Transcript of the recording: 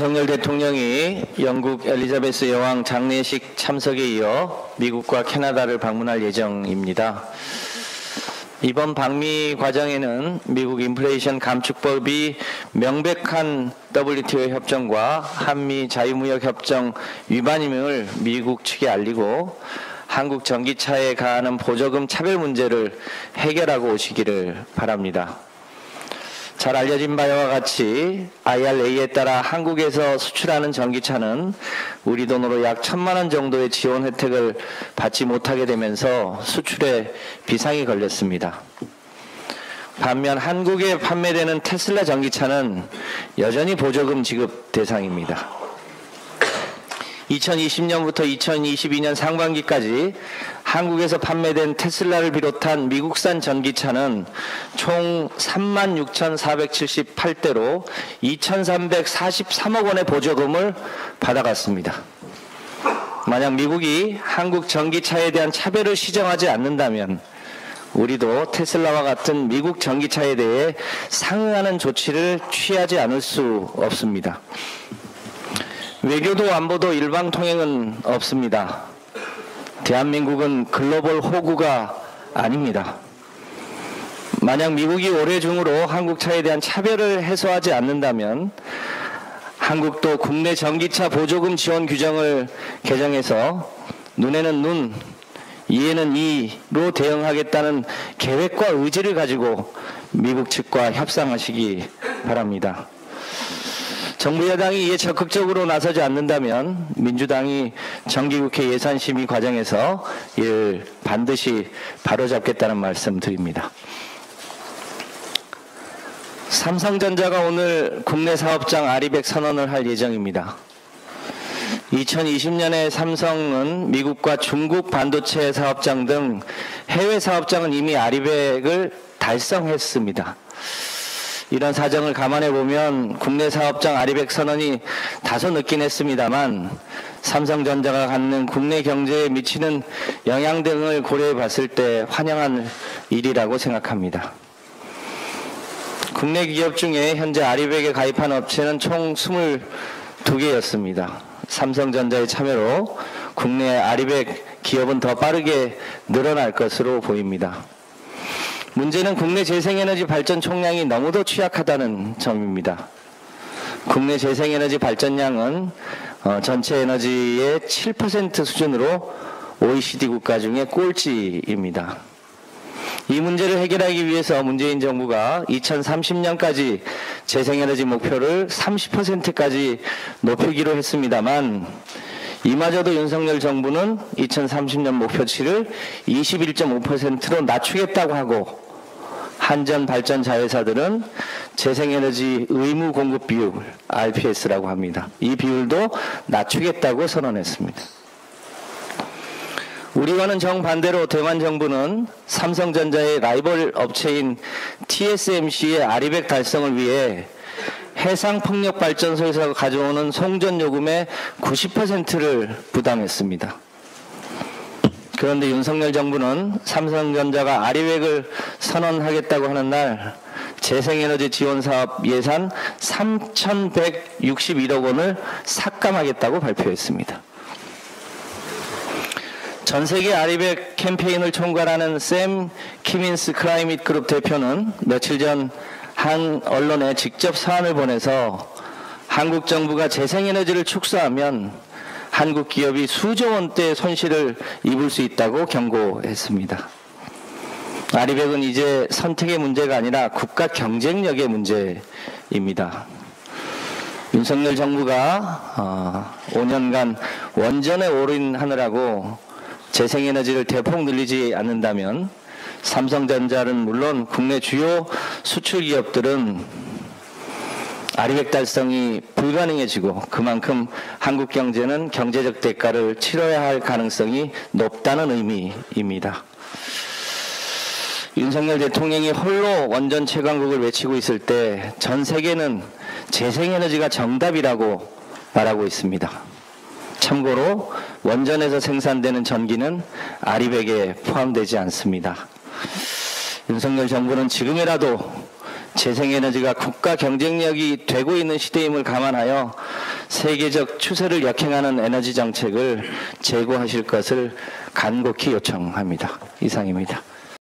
윤석열 대통령이 영국 엘리자베스 여왕 장례식 참석에 이어 미국과 캐나다를 방문할 예정입니다. 이번 방미 과정에는 미국 인플레이션 감축법이 명백한 WTO 협정과 한미 자유무역 협정 위반임을 미국 측에 알리고 한국 전기차에 가하는 보조금 차별 문제를 해결하고 오시기를 바랍니다. 잘 알려진 바와 같이 IRA에 따라 한국에서 수출하는 전기차는 우리 돈으로 약 1,000만 원 정도의 지원 혜택을 받지 못하게 되면서 수출에 비상이 걸렸습니다. 반면 한국에 판매되는 테슬라 전기차는 여전히 보조금 지급 대상입니다. 2020년부터 2022년 상반기까지 한국에서 판매된 테슬라를 비롯한 미국산 전기차는 총 36,478대로 2,343억 원의 보조금을 받아갔습니다. 만약 미국이 한국 전기차에 대한 차별을 시정하지 않는다면 우리도 테슬라와 같은 미국 전기차에 대해 상응하는 조치를 취하지 않을 수 없습니다. 외교도 안보도 일방통행은 없습니다. 대한민국은 글로벌 호구가 아닙니다. 만약 미국이 올해 중으로 한국 차에 대한 차별을 해소하지 않는다면 한국도 국내 전기차 보조금 지원 규정을 개정해서 눈에는 눈, 이에는 이로 대응하겠다는 계획과 의지를 가지고 미국 측과 협상하시기 바랍니다. 정부 여당이 이에 적극적으로 나서지 않는다면 민주당이 정기국회 예산심의 과정에서 이를 반드시 바로잡겠다는 말씀 드립니다. 삼성전자가 오늘 국내 사업장 아리백 선언을 할 예정입니다. 2020년에 삼성은 미국과 중국 반도체 사업장 등 해외 사업장은 이미 아리백을 달성했습니다. 이런 사정을 감안해 보면 국내 사업장 아리백 선언이 다소 늦긴 했습니다만 삼성전자가 갖는 국내 경제에 미치는 영향 등을 고려해 봤을 때 환영할 일이라고 생각합니다. 국내 기업 중에 현재 아리백에 가입한 업체는 총 22개였습니다. 삼성전자의 참여로 국내 아리백 기업은 더 빠르게 늘어날 것으로 보입니다. 문제는 국내 재생에너지 발전 총량이 너무도 취약하다는 점입니다. 국내 재생에너지 발전량은 전체 에너지의 7% 수준으로 OECD 국가 중에 꼴찌입니다. 이 문제를 해결하기 위해서 문재인 정부가 2030년까지 재생에너지 목표를 30%까지 높이기로 했습니다만 이마저도 윤석열 정부는 2030년 목표치를 21.5%로 낮추겠다고 하고 한전 발전 자회사들은 재생에너지 의무 공급 비율 RPS라고 합니다. 이 비율도 낮추겠다고 선언했습니다. 우리와는 정반대로 대만 정부는 삼성전자의 라이벌 업체인 TSMC의 아리백 달성을 위해 해상풍력발전소에서 가져오는 송전요금의 90%를 부담했습니다. 그런데 윤석열 정부는 삼성전자가 아리백을 선언하겠다고 하는 날 재생에너지 지원사업 예산 3,161억 원을 삭감하겠다고 발표했습니다. 전세계 아리백 캠페인을 총괄하는 샘 키민스 클라이밋 그룹 대표는 며칠 전 한 언론에 직접 사안을 보내서 한국 정부가 재생에너지를 축소하면 한국 기업이 수조 원대의 손실을 입을 수 있다고 경고했습니다. 아리백은 이제 선택의 문제가 아니라 국가 경쟁력의 문제입니다. 윤석열 정부가 5년간 원전에 올인하느라고 재생에너지를 대폭 늘리지 않는다면 삼성전자는 물론 국내 주요 수출 기업들은 아리백 달성이 불가능해지고 그만큼 한국 경제는 경제적 대가를 치러야 할 가능성이 높다는 의미입니다. 윤석열 대통령이 홀로 원전 채광국을 외치고 있을 때 전 세계는 재생에너지가 정답이라고 말하고 있습니다. 참고로 원전에서 생산되는 전기는 아리백에 포함되지 않습니다. 윤석열 정부는 지금이라도 재생에너지가 국가 경쟁력이 되고 있는 시대임을 감안하여 세계적 추세를 역행하는 에너지 정책을 재고하실 것을 간곡히 요청합니다. 이상입니다.